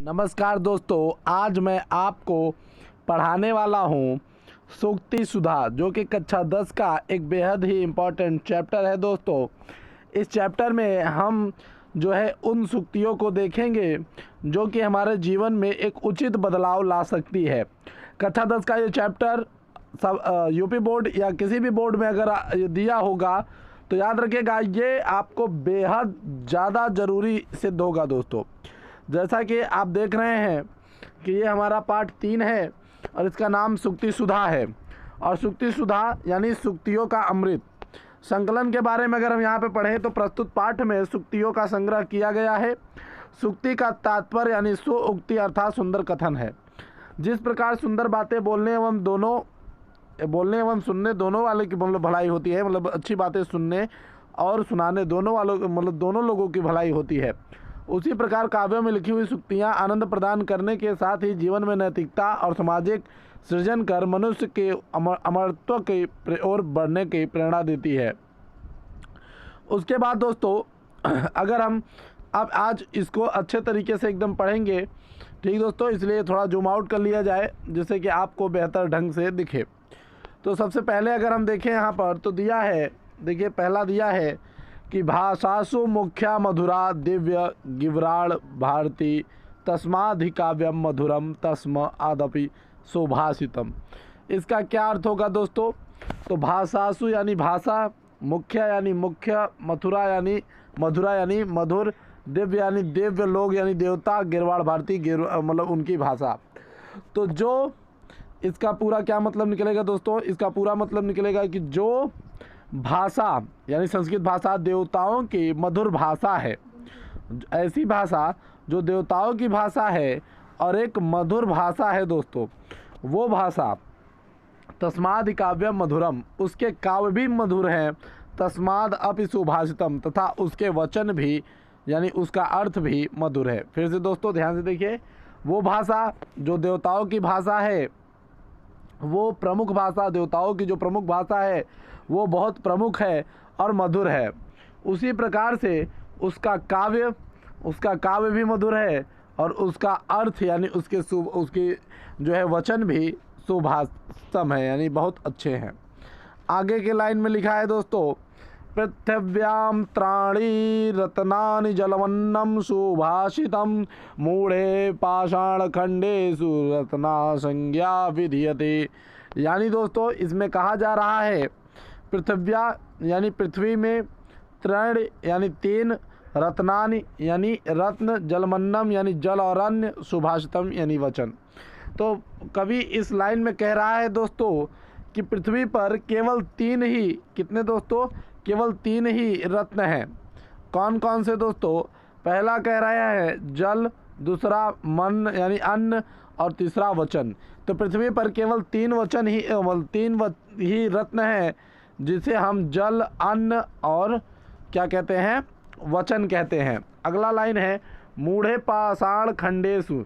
नमस्कार दोस्तों, आज मैं आपको पढ़ाने वाला हूँ सूक्ति सुधा, जो कि कक्षा 10 का एक बेहद ही इम्पोर्टेंट चैप्टर है। दोस्तों, इस चैप्टर में हम जो है उन सूक्तियों को देखेंगे जो कि हमारे जीवन में एक उचित बदलाव ला सकती है। कक्षा 10 का ये चैप्टर सब यूपी बोर्ड या किसी भी बोर्ड में अगर दिया होगा तो याद रखिएगा, ये आपको बेहद ज़्यादा ज़रूरी सिद्ध होगा। दोस्तों, जैसा कि आप देख रहे हैं कि ये हमारा पाठ 3 है और इसका नाम सूक्ति सुधा है। और सूक्ति सुधा यानी सूक्तियों का अमृत। संकलन के बारे में अगर हम यहाँ पे पढ़ें तो प्रस्तुत पाठ में सूक्तियों का संग्रह किया गया है। सूक्ति का तात्पर्य यानी सुउक्ति अर्थात सुंदर कथन है। जिस प्रकार सुंदर बातें बोलने एवं सुनने दोनों वाले की भलाई होती है, मतलब अच्छी बातें सुनने और सुनाने दोनों लोगों की भलाई होती है, उसी प्रकार काव्यों में लिखी हुई सूक्तियाँ आनंद प्रदान करने के साथ ही जीवन में नैतिकता और सामाजिक सृजन कर मनुष्य के अमरत्व की ओर बढ़ने की प्रेरणा देती है। उसके बाद दोस्तों, अगर हम अब आज इसको अच्छे तरीके से एकदम पढ़ेंगे, ठीक दोस्तों, इसलिए थोड़ा जूम आउट कर लिया जाए जिससे कि आपको बेहतर ढंग से दिखे। तो सबसे पहले अगर हम देखें यहाँ पर तो दिया है, देखिए पहला दिया है कि भाषासु मुख्या मधुरा दिव्य गिवराण भारती तस्माधिकाव्यम मधुरम तस्म आदपि सुभाषितम। इसका क्या अर्थ होगा दोस्तों? तो भाषासु यानी भाषा, मुख्य यानी मुख्य, मथुरा यानी मधुरा यानी मधुर, दिव्य यानी दिव्य लोग यानी देवता, गिरवाड़ भारती मतलब उनकी भाषा। तो जो इसका पूरा क्या मतलब निकलेगा दोस्तों? इसका पूरा मतलब निकलेगा कि जो भाषा यानी संस्कृत भाषा देवताओं की मधुर भाषा है, ऐसी भाषा जो देवताओं की भाषा है और एक मधुर भाषा है दोस्तों, वो भाषा तस्माद काव्यम मधुरम, उसके काव्य भी मधुर हैं, तस्माद अपि सुभाषितम, तथा उसके वचन भी यानी उसका अर्थ भी मधुर है। फिर से दोस्तों ध्यान से देखिए, वो भाषा जो देवताओं की भाषा है, वो प्रमुख भाषा, देवताओं की जो प्रमुख भाषा है वो बहुत प्रमुख है और मधुर है। उसी प्रकार से उसका काव्य भी मधुर है और उसका अर्थ यानी उसकी जो है वचन भी सुभाषितम है, यानी बहुत अच्छे हैं। आगे के लाइन में लिखा है दोस्तों, पृथिव्याम त्राणी रत्नानि जलवन्नम सुभाषितम मूढ़े पाषाण खंडेषु रत्ना संज्ञा विधीयते। यानी दोस्तों इसमें कहा जा रहा है पृथिव्या यानी पृथ्वी में, तृण यानी 3, रत्नानि यानी रत्न, जलमन्नम यानी जल और अन्न, सुभाषितम यानी वचन। तो कवि इस लाइन में कह रहा है दोस्तों कि पृथ्वी पर केवल 3 ही, कितने दोस्तों? केवल 3 ही रत्न हैं। कौन कौन से दोस्तों? पहला कह रहा है जल, दूसरा मन यानी अन्न और तीसरा वचन। तो पृथ्वी पर केवल 3 ही रत्न हैं जिसे हम जल, अन्न और क्या कहते हैं? वचन कहते हैं। अगला लाइन है मूढ़े पाषाण खंडेषु।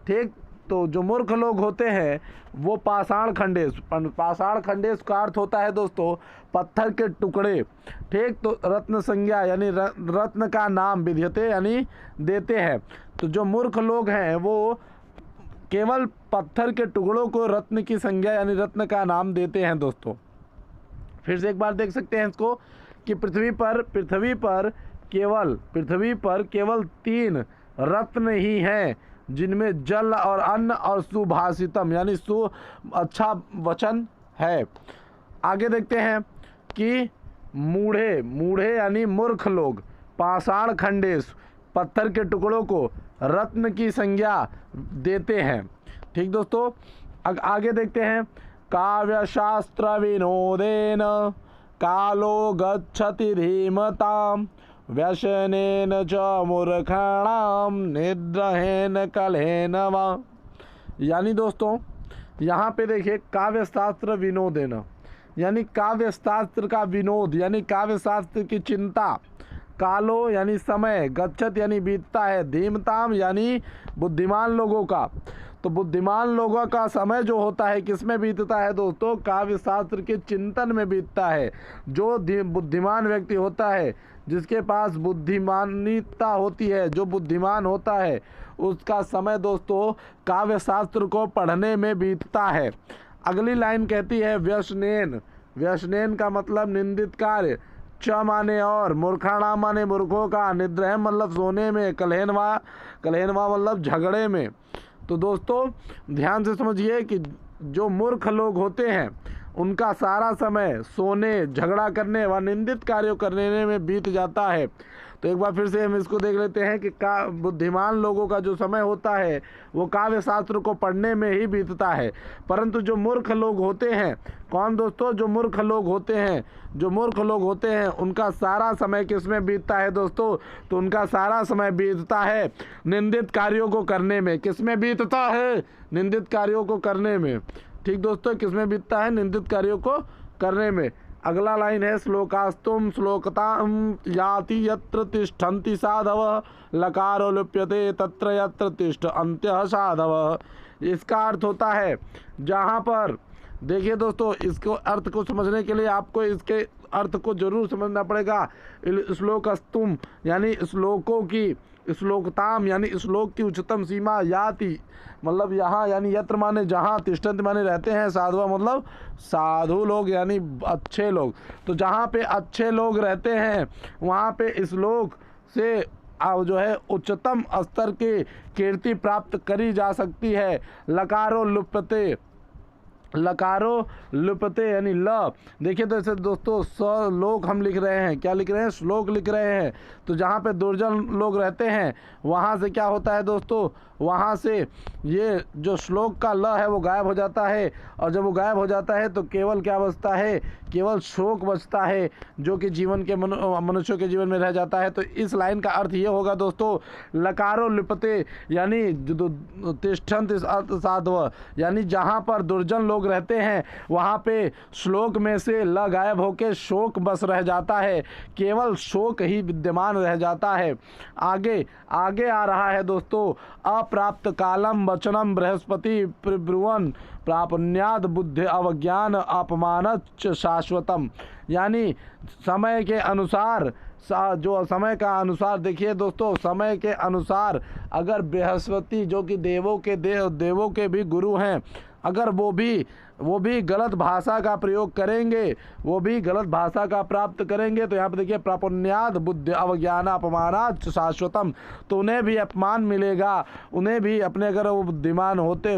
ठीक, तो जो मूर्ख लोग होते हैं वो पाषाण खंडेश का अर्थ होता है दोस्तों पत्थर के टुकड़े। ठीक, तो रत्न संज्ञा यानी रत्न का नाम विधीयते यानी देते हैं। तो जो मूर्ख लोग हैं वो केवल पत्थर के टुकड़ों को रत्न की संज्ञा यानी रत्न का नाम देते हैं दोस्तों। फिर से एक बार देख सकते हैं इसको कि पृथ्वी पर केवल 3 रत्न ही हैं जिनमें जल और अन्न और सुभाषितम यानी अच्छा वचन है। आगे देखते हैं कि मूढ़े यानी मूर्ख लोग, पाषाण खंडेश पत्थर के टुकड़ों को रत्न की संज्ञा देते हैं। ठीक दोस्तों, आगे देखते हैं काव्य शास्त्र विनोदेन कालो गच्छति धीमताम व्यसनेन च मूर्खाणाम निद्रहेन कलेन वा। यानी दोस्तों यहाँ पे देखिए काव्य शास्त्र विनोदेन यानी काव्य शास्त्र का विनोद यानी काव्य शास्त्र की चिंता, कालो यानी समय, गच्छत यानी बीतता है, धीमताम यानी बुद्धिमान लोगों का। तो बुद्धिमान लोगों का समय जो होता है किस में बीतता है दोस्तों? काव्य शास्त्र के चिंतन में बीतता है। जो बुद्धिमान व्यक्ति होता है, जिसके पास बुद्धिमानिता होती है, जो बुद्धिमान होता है, उसका समय दोस्तों काव्य शास्त्र को पढ़ने में बीतता है। अगली लाइन कहती है व्यसनेन। व्यसनेन का मतलब निंदित कार्य, च माने और, मूर्खाणाम माने मूर्खों का, निद्रह मतलब सोने में, कलहेनवा मतलब झगड़े में। तो दोस्तों ध्यान से समझिए कि जो मूर्ख लोग होते हैं उनका सारा समय सोने, झगड़ा करने व निंदित कार्यों करने में बीत जाता है। तो एक बार फिर से हम इसको देख लेते हैं कि बुद्धिमान लोगों का जो समय होता है वो काव्य शास्त्र को पढ़ने में ही बीतता है, परंतु जो मूर्ख लोग होते हैं, कौन दोस्तों, जो मूर्ख लोग होते हैं, जो मूर्ख लोग होते हैं उनका सारा समय किस में बीतता है दोस्तों, तो उनका सारा समय बीतता है निंदित कार्यों को करने में। किस में बीतता है, निंदित कार्यों को करने में। ठीक दोस्तों, किस में बीतता है, निंदित कार्यों को करने में। अगला लाइन है श्लोकास्तुम श्लोकताम याति यत्र तिष्ठन्ति साधव लकारो लुप्यते तत्र यत्र तिष्ठ अंत्यः साधव। इसका अर्थ होता है जहाँ पर, देखिए दोस्तों इसको अर्थ को समझने के लिए आपको इसके अर्थ को जरूर समझना पड़ेगा। श्लोकस्तुम यानी श्लोकों की, श्लोकताम यानी श्लोक की उच्चतम सीमा, याति मतलब यहाँ यानी यत्र माने जहाँ, तिष्ठन्ति माने रहते हैं, साधुआ मतलब साधु लोग यानी अच्छे लोग। तो जहाँ पे अच्छे लोग रहते हैं वहाँ पे श्लोक से जो है उच्चतम स्तर की कीर्ति प्राप्त करी जा सकती है। लकारो लुप्यते, लकारो लुप्यते यानी ल, देखिए तो ऐसे दोस्तों श्लोक हम लिख रहे हैं, क्या लिख रहे हैं, श्लोक लिख रहे हैं। तो जहाँ पे दुर्जन लोग रहते हैं वहाँ से क्या होता है दोस्तों, वहाँ से ये जो श्लोक का ल है वो गायब हो जाता है, और जब वो गायब हो जाता है तो केवल क्या बचता है, केवल शोक बचता है जो कि जीवन के मनुष्यों के जीवन में रह जाता है। तो इस लाइन का अर्थ ये होगा दोस्तों, लकारो लिपते यानी तिष्ठन्त साधव यानी जहाँ पर दुर्जन लोग रहते हैं वहाँ पे श्लोक में से ल गायब होके शोक बस रह जाता है, केवल शोक ही विद्यमान रह जाता है। आगे आगे आ रहा है दोस्तों, अप्राप्त कालम वचनम बृहस्पति प्रब्रुवन प्रापण्याद बुद्धि अवज्ञान अपमानच्च शाश्वतम। यानी समय के अनुसार, जो समय का अनुसार, देखिए दोस्तों समय के अनुसार अगर बृहस्पति जो कि देवों के भी गुरु हैं, अगर वो भी गलत भाषा का प्रयोग करेंगे, वो भी गलत भाषा का प्राप्त करेंगे, तो यहाँ पे देखिए प्रापुण्याद बुद्धि अवज्ञान अपमानात् शाश्वतम, तो उन्हें भी अपमान मिलेगा, उन्हें भी अपने अगर वो बुद्धिमान होते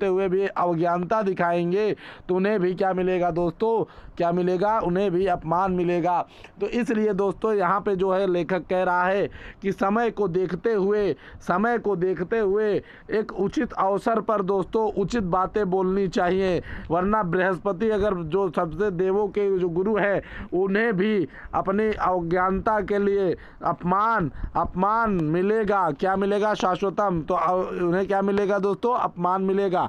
हुए भी अवज्ञानता दिखाएंगे तो उन्हें भी क्या मिलेगा दोस्तों, क्या मिलेगा, उन्हें भी अपमान मिलेगा। तो इसलिए दोस्तों यहाँ पे जो है लेखक कह रहा है कि समय को देखते हुए एक उचित अवसर पर दोस्तों उचित बातें बोलनी चाहिए, वरना बृहस्पति अगर जो सबसे देवों के जो गुरु हैं उन्हें भी अपनी अज्ञानता के लिए अपमान मिलेगा। क्या मिलेगा, शाश्वतम, तो उन्हें क्या मिलेगा दोस्तों, अपमान मिलेगा।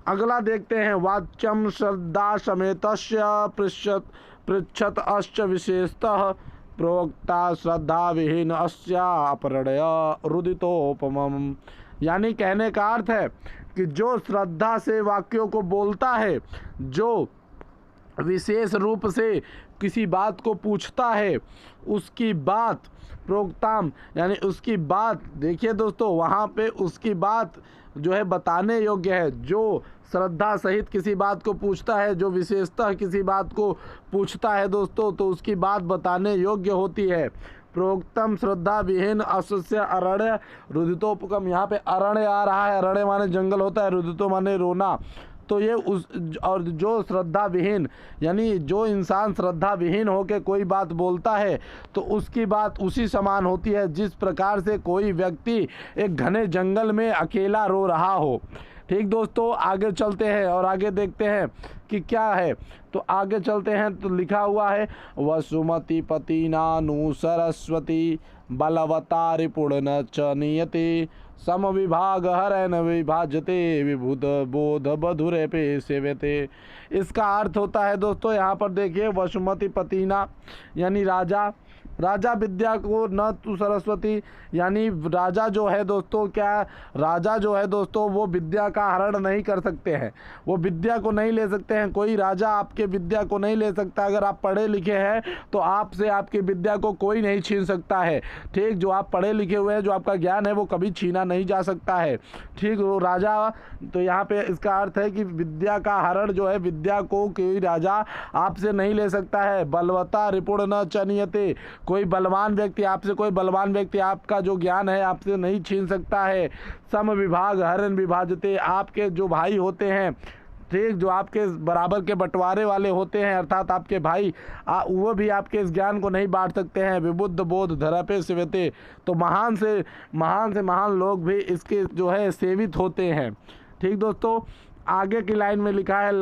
अगला देखते हैं, वाच्यम श्रद्धा समेतस्य पृच्छत अश्च विशेषतः प्रोक्ता श्रद्धा विहीन अस्या अपरणय रुदितोपमम्। यानी कहने का अर्थ है कि जो श्रद्धा से वाक्यों को बोलता है, जो विशेष रूप से किसी बात को पूछता है, उसकी बात प्रोक्ताम यानी उसकी बात, देखिए दोस्तों वहाँ पे उसकी बात जो है बताने योग्य है। जो श्रद्धा सहित किसी बात को पूछता है, जो विशेषतः किसी बात को पूछता है दोस्तों, तो उसकी बात बताने योग्य होती है। प्रोक्तम श्रद्धा विहीन अस्य अरण्य रुदितोपकम, यहाँ पे अरण्य आ रहा है, अरण्य माने जंगल होता है, रुदितो माने रोना। तो ये और जो श्रद्धा विहीन यानी जो इंसान श्रद्धा विहीन होकर कोई बात बोलता है तो उसकी बात उसी समान होती है जिस प्रकार से कोई व्यक्ति एक घने जंगल में अकेला रो रहा हो। ठीक दोस्तों, आगे चलते हैं और आगे देखते हैं कि क्या है। तो आगे चलते हैं तो लिखा हुआ है, वसुमती पति नानु सरस्वती बलवता रिपुण च नियते सम विभाग हरन विभाजते विभुत बोध बधुरे पे सेवते। इसका अर्थ होता है दोस्तों यहाँ पर देखिए, वसुमती पतिना यानी राजा राजा विद्या को न तु सरस्वती, यानी राजा जो है दोस्तों, क्या राजा जो है दोस्तों वो विद्या का हरण नहीं कर सकते हैं, वो विद्या को नहीं ले सकते हैं। कोई राजा आपके विद्या को नहीं ले सकता। अगर आप पढ़े लिखे हैं तो आपसे आपकी विद्या को कोई नहीं छीन सकता है। ठीक, जो आप पढ़े लिखे हुए हैं, जो आपका ज्ञान है वो कभी छीना नहीं जा सकता है। ठीक, वो राजा, तो यहाँ पे इसका अर्थ है कि विद्या का हरण जो है, विद्या को कोई राजा आपसे नहीं ले सकता है। बलवता रिपुण न चनियते, कोई बलवान व्यक्ति आपसे, कोई बलवान व्यक्ति आपका जो ज्ञान है आपसे नहीं छीन सकता है। सम विभाग हरण विभाजते, आपके जो भाई होते हैं, ठीक, जो आपके बराबर के बंटवारे वाले होते हैं, अर्थात आपके भाई, वो भी आपके इस ज्ञान को नहीं बांट सकते हैं। विबुद्ध बोध धरपे सेवते, तो महान से महान लोग भी इसके जो है सेवित होते हैं। ठीक दोस्तों, आगे की लाइन में लिखा है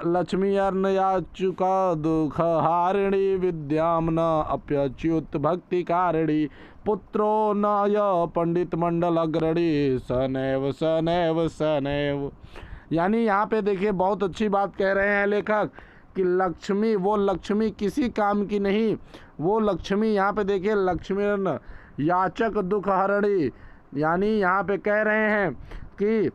लक्ष्मी अर्णयाचुका दुख हारिणी विद्याम न अप्यच्युत भक्ति कारिणी पुत्रो न य पंडित मंडल अग्रणी सनैव सनैव सनैव। यानी यहाँ पे देखिए बहुत अच्छी बात कह रहे हैं लेखक कि लक्ष्मी, वो लक्ष्मी किसी काम की नहीं, वो लक्ष्मी, यहाँ पे देखिए लक्ष्मी याचक दुख हरणी, यानी यहाँ पे कह रहे हैं कि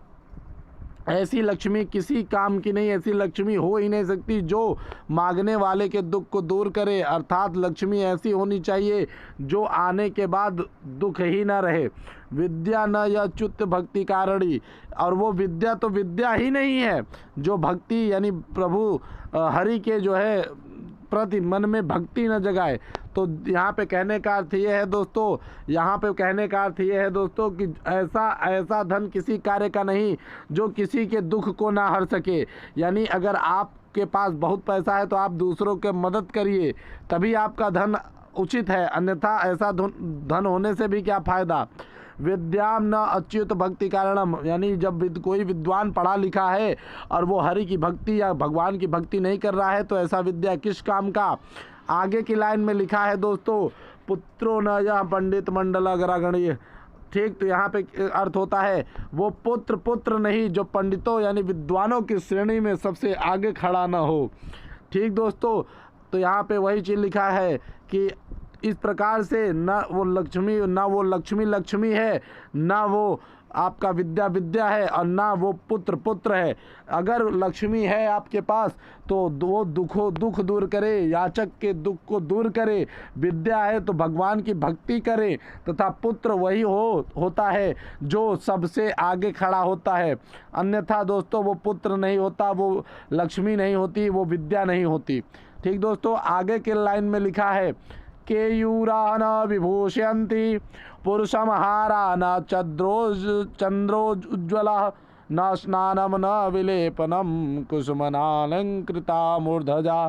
ऐसी लक्ष्मी किसी काम की नहीं, ऐसी लक्ष्मी हो ही नहीं सकती जो मांगने वाले के दुख को दूर करे। अर्थात लक्ष्मी ऐसी होनी चाहिए जो आने के बाद दुख ही न रहे। विद्या न या च्युत भक्ति कारणी, और वो विद्या तो विद्या ही नहीं है जो भक्ति यानी प्रभु हरि के जो है प्रति मन में भक्ति न जगाए। तो यहाँ पे कहने का अर्थ ये है दोस्तों, यहाँ पे कहने का अर्थ ये है दोस्तों कि ऐसा धन किसी कार्य का नहीं जो किसी के दुख को ना हर सके। यानी अगर आपके पास बहुत पैसा है तो आप दूसरों के मदद करिए, तभी आपका धन उचित है, अन्यथा ऐसा धन होने से भी क्या फ़ायदा। विद्याम न अच्युत भक्ति कारणम, यानी जब कोई विद्वान पढ़ा लिखा है और वो हरि की भक्ति या भगवान की भक्ति नहीं कर रहा है तो ऐसा विद्या किस काम का। आगे की लाइन में लिखा है दोस्तों, पुत्रो न या पंडित मंडल अग्रगण्य। ठीक, तो यहाँ पे अर्थ होता है वो पुत्र नहीं जो पंडितों यानी विद्वानों की श्रेणी में सबसे आगे खड़ा न हो। ठीक दोस्तों, तो यहाँ पे वही चीज़ लिखा है कि इस प्रकार से ना वो लक्ष्मी है, ना वो आपका विद्या है, और ना वो पुत्र है। अगर लक्ष्मी है आपके पास तो वो दुख दूर करे, याचक के दुख को दूर करे। विद्या है तो भगवान की भक्ति करे, तथा पुत्र वही होता है जो सबसे आगे खड़ा होता है। अन्यथा दोस्तों वो पुत्र नहीं होता, वो लक्ष्मी नहीं होती, वो विद्या नहीं होती। ठीक दोस्तों, आगे के लाइन में लिखा है केयूरा न विभूषयन्ति पुरुषमहारा न चंद्रोज्ज्वला न स्नानम न विलेपनम कुसुमनालंकृता मूर्धजा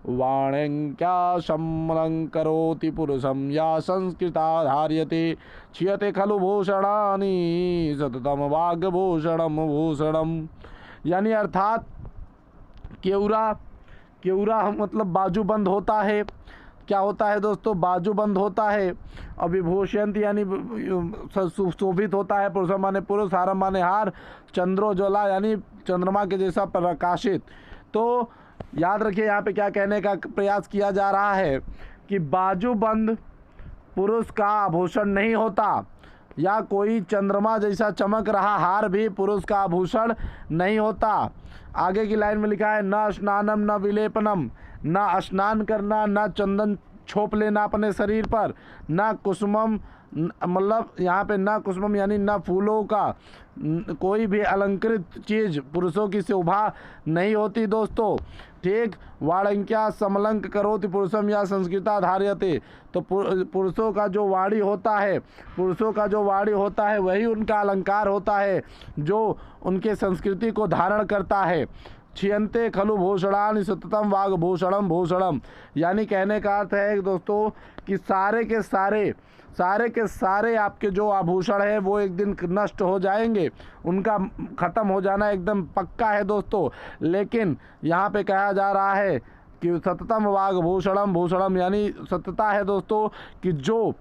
वाण्यंक्या समलंकरोति पुरुषम या संस्कृता धार्यते क्षीयते खलु भूषणानि सततम वाग्भूषणम भूषणम। यानी अर्थात केयूरा मतलब बाजूबंद होता है। क्या होता है दोस्तों, बाजूबंद होता है। और विभूषयंत यानी सुशोभित होता है। पुरुष माने पुरुष, हारम माने हार, चंद्रोज्वला यानी चंद्रमा के जैसा प्रकाशित। तो याद रखिए यहाँ पे क्या कहने का प्रयास किया जा रहा है कि बाजूबंद पुरुष का आभूषण नहीं होता, या कोई चंद्रमा जैसा चमक रहा हार भी पुरुष का आभूषण नहीं होता। आगे की लाइन में लिखा है न स्नानम न विलेपनम, ना स्नान करना, ना चंदन छोप लेना अपने शरीर पर, ना कुसुमम मतलब यहाँ पे ना कुसुमम यानी ना फूलों का कोई भी अलंकृत चीज़ पुरुषों की शोभा नहीं होती दोस्तों। ठीक, वाणिक्या समलंक करोति पुरुषम या संस्कृता धार्यते। तो पुरुषों का जो वाणी होता है वही उनका अलंकार होता है जो उनके संस्कृति को धारण करता है। क्षीयन्ते खलु भूषणानि सततम वाग्भूषणम भूषणम, यानी कहने का अर्थ है दोस्तों कि सारे के सारे आपके जो आभूषण है वो एक दिन नष्ट हो जाएंगे, उनका ख़त्म हो जाना एकदम पक्का है दोस्तों। लेकिन यहाँ पे कहा जा रहा है कि सततम वाग्भूषणम भूषणम, यानी सत्यता है दोस्तों कि जो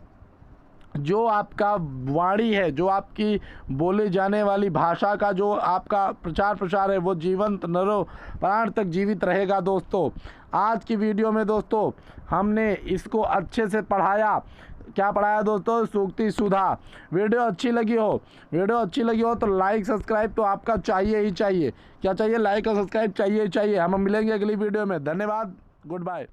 जो आपका वाणी है, जो आपकी बोले जाने वाली भाषा का जो आपका प्रचार प्रसार है, वो जीवंत नरो प्राण तक जीवित रहेगा। दोस्तों आज की वीडियो में दोस्तों हमने इसको अच्छे से पढ़ाया। क्या पढ़ाया दोस्तों? सूक्ति सुधा। वीडियो अच्छी लगी हो तो लाइक सब्सक्राइब तो आपका चाहिए ही चाहिए। क्या चाहिए? लाइक और सब्सक्राइब चाहिए ही चाहिए। हम मिलेंगे अगली वीडियो में। धन्यवाद। Good bye.